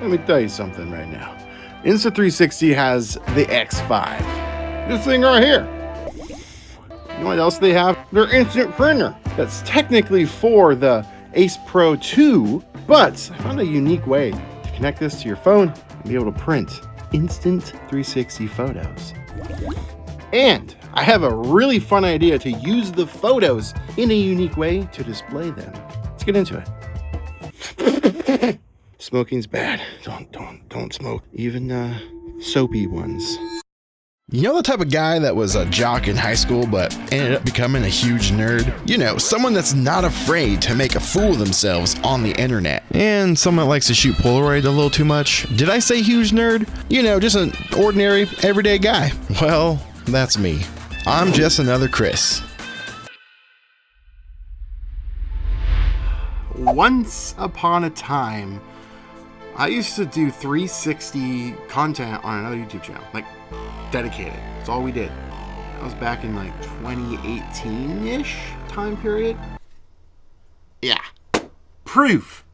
Let me tell you something right now. Insta360 has the X5. This thing right here. You know what else they have? Their instant printer. That's technically for the Ace Pro 2, but I found a unique way to connect this to your phone and be able to print instant 360 photos. And I have a really fun idea to use the photos in a unique way to display them. Let's get into it. Smoking's bad. Don't smoke. Even soapy ones. You know the type of guy that was a jock in high school but ended up becoming a huge nerd? You know, someone that's not afraid to make a fool of themselves on the internet. And someone that likes to shoot Polaroid a little too much. Did I say huge nerd? You know, just an ordinary, everyday guy. Well, that's me. I'm just another Chris. Once upon a time, I used to do 360 content on another YouTube channel, like dedicated. That's all we did. That was back in like 2018-ish time period. Yeah, proof.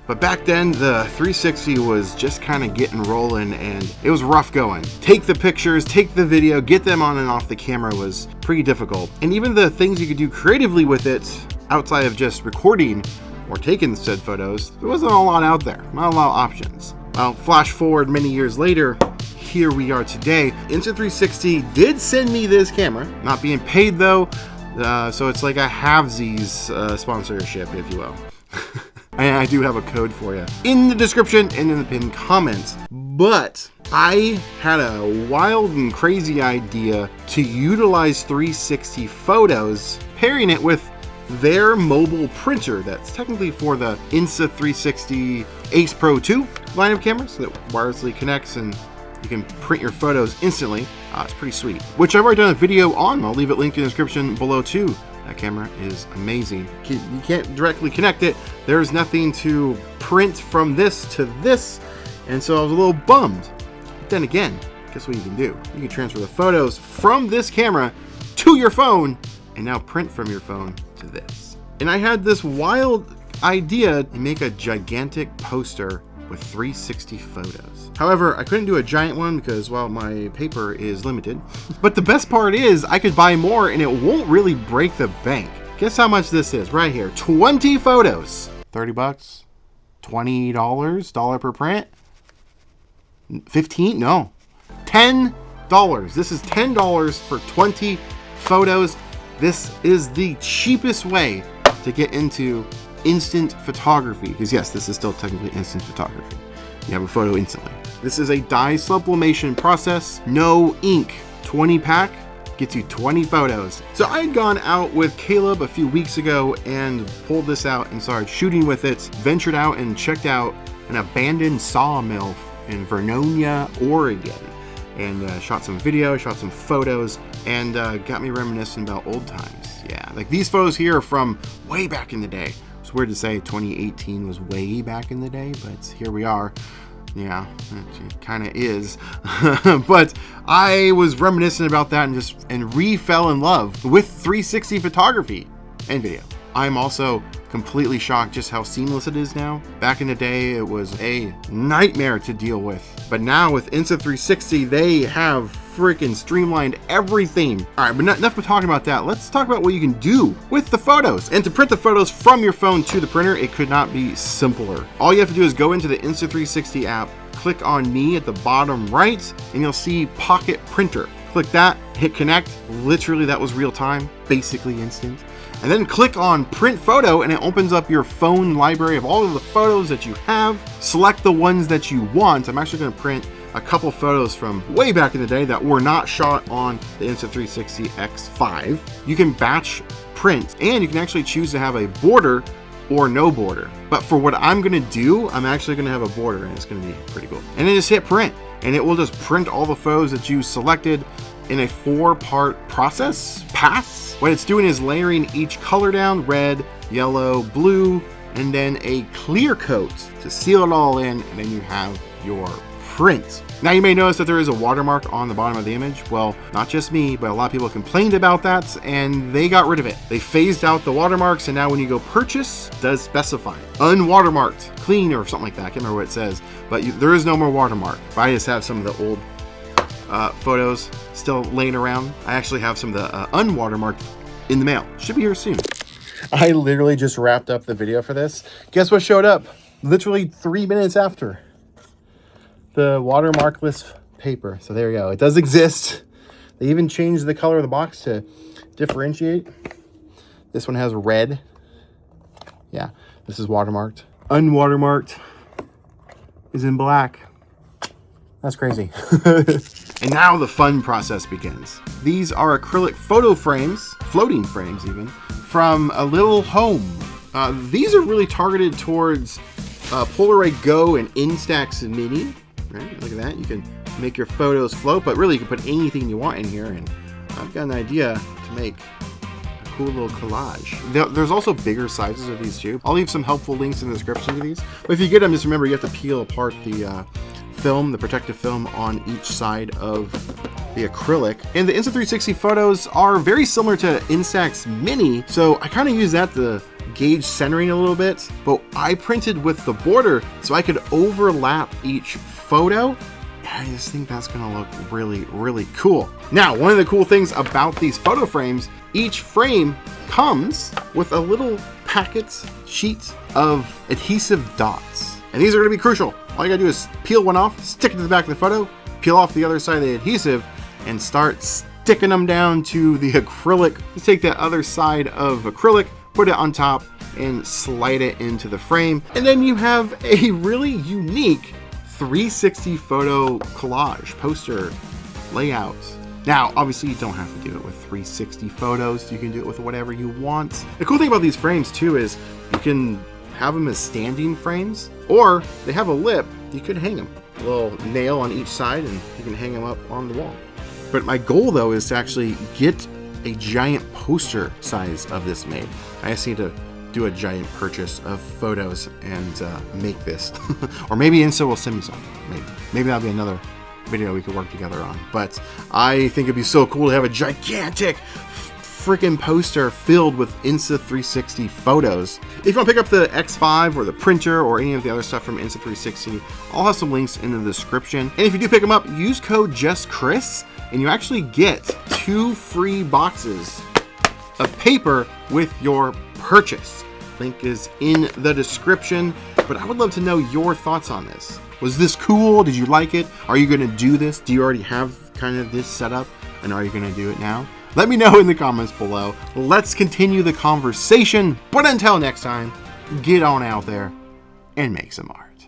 But back then, the 360 was just kind of getting rolling and it was rough going. Take the pictures, take the video, get them on and off the camera was pretty difficult. And even the things you could do creatively with it, outside of just recording or taking said photos, there wasn't a lot out there, not a lot of options. Well, flash forward many years later, here we are today. Insta360 did send me this camera, not being paid though, so it's like a halvesies sponsorship, if you will. And I do have a code for you in the description and in the pinned comments. But I had a wild and crazy idea to utilize 360 photos, pairing it with their mobile printer that's technically for the Insta360 Ace Pro 2 line of cameras that wirelessly connects and you can print your photos instantly. It's pretty sweet, which I've already done a video on. I'll leave it linked in the description below too. That camera is amazing. You can't directly connect it. There's nothing to print from this to this. And so I was a little bummed. But then again, guess what you can do? You can transfer the photos from this camera to your phone and now print from your phone to this. And I had this wild idea to make a gigantic poster with 360 photos. However, I couldn't do a giant one because, well, my paper is limited. But the best part is I could buy more and it won't really break the bank. Guess how much this is right here. 20 photos. 30 bucks? $20? Dollar per print? 15? No. $10. This is $10 for 20 photos. This is the cheapest way to get into instant photography, because yes, this is still technically instant photography. You have a photo instantly. This is a dye sublimation process, no ink. 20 pack gets you 20 photos. So I had gone out with Caleb a few weeks ago and pulled this out and started shooting with it, ventured out and checked out an abandoned sawmill in Vernonia, Oregon, and shot some video, shot some photos, and got me reminiscing about old times. Yeah, like these photos here are from way back in the day. It's weird to say 2018 was way back in the day, but here we are. Yeah, it kind of is. But I was reminiscing about that and re-fell in love with 360 photography and video. I'm also completely shocked just how seamless it is now. Back in the day, it was a nightmare to deal with. But now with Insta360, they have freaking streamlined everything. All right, but enough of talking about that. Let's talk about what you can do with the photos. And to print the photos from your phone to the printer, it could not be simpler. All you have to do is go into the Insta360 app, click on Me at the bottom right, and you'll see Pocket Printer. Click that, hit connect. Literally, that was real time, basically instant. And then click on Print Photo and it opens up your phone library of all of the photos that you have. Select the ones that you want. I'm actually going to print a couple photos from way back in the day that were not shot on the Insta360 X5. You can batch print and you can actually choose to have a border or no border. But for what I'm going to do, I'm actually going to have a border and it's going to be pretty cool. And then just hit print and it will just print all the photos that you selected in a 4-part process pass. What it's doing is layering each color down, red, yellow, blue, and then a clear coat to seal it all in, and then you have your print. Now you may notice that there is a watermark on the bottom of the image. Well, not just me, but a lot of people complained about that and they got rid of it. They phased out the watermarks, and now when you go purchase, it does specify unwatermarked, clean, or something like that. I can't remember what it says, but there is no more watermark. But I just have some of the old photos still laying around. I actually have some of the unwatermarked in the mail. Should be here soon. I literally just wrapped up the video for this. Guess what showed up? Literally 3 minutes after. The watermarkless paper. So there you go. It does exist. They even changed the color of the box to differentiate. This one has red. Yeah, this is watermarked. Unwatermarked is in black. That's crazy. And now the fun process begins. These are acrylic photo frames, floating frames even, from a little home. These are really targeted towards Polaroid Go and Instax Mini. Right? Look at that. You can make your photos float, but really you can put anything you want in here. And I've got an idea to make a cool little collage. There's also bigger sizes of these too. I'll leave some helpful links in the description to these. But if you get them, just remember you have to peel apart the film, the protective film on each side of the acrylic. And the Insta360 photos are very similar to Instax Mini, so I kind of use that to gauge centering a little bit, but I printed with the border so I could overlap each photo. I just think that's gonna look really, really cool. Now, one of the cool things about these photo frames, each frame comes with a little packet sheet of adhesive dots. And these are gonna be crucial. All you gotta do is peel one off, stick it to the back of the photo, peel off the other side of the adhesive, and start sticking them down to the acrylic. You take that other side of acrylic, put it on top, and slide it into the frame. And then you have a really unique 360 photo collage, poster layout. Now, obviously you don't have to do it with 360 photos. You can do it with whatever you want. The cool thing about these frames too is you can have them as standing frames, or they have a lip. You could hang them. A little nail on each side, and you can hang them up on the wall. But my goal though is to actually get a giant poster size of this made. I just need to do a giant purchase of photos and make this. Or maybe Insta will send me some. Maybe that'll be another video we could work together on. But I think it'd be so cool to have a gigantic freaking poster filled with Insta360 photos. If you want to pick up the X5 or the printer or any of the other stuff from Insta360, I'll have some links in the description. And if you do pick them up, use code JustChris and you actually get 2 free boxes of paper with your purchase. Link is in the description, but I would love to know your thoughts on this. Was this cool? Did you like it? Are you gonna do this? Do you already have kind of this set up, and are you gonna do it now? Let me know in the comments below. Let's continue the conversation, but until next time, get on out there and make some art.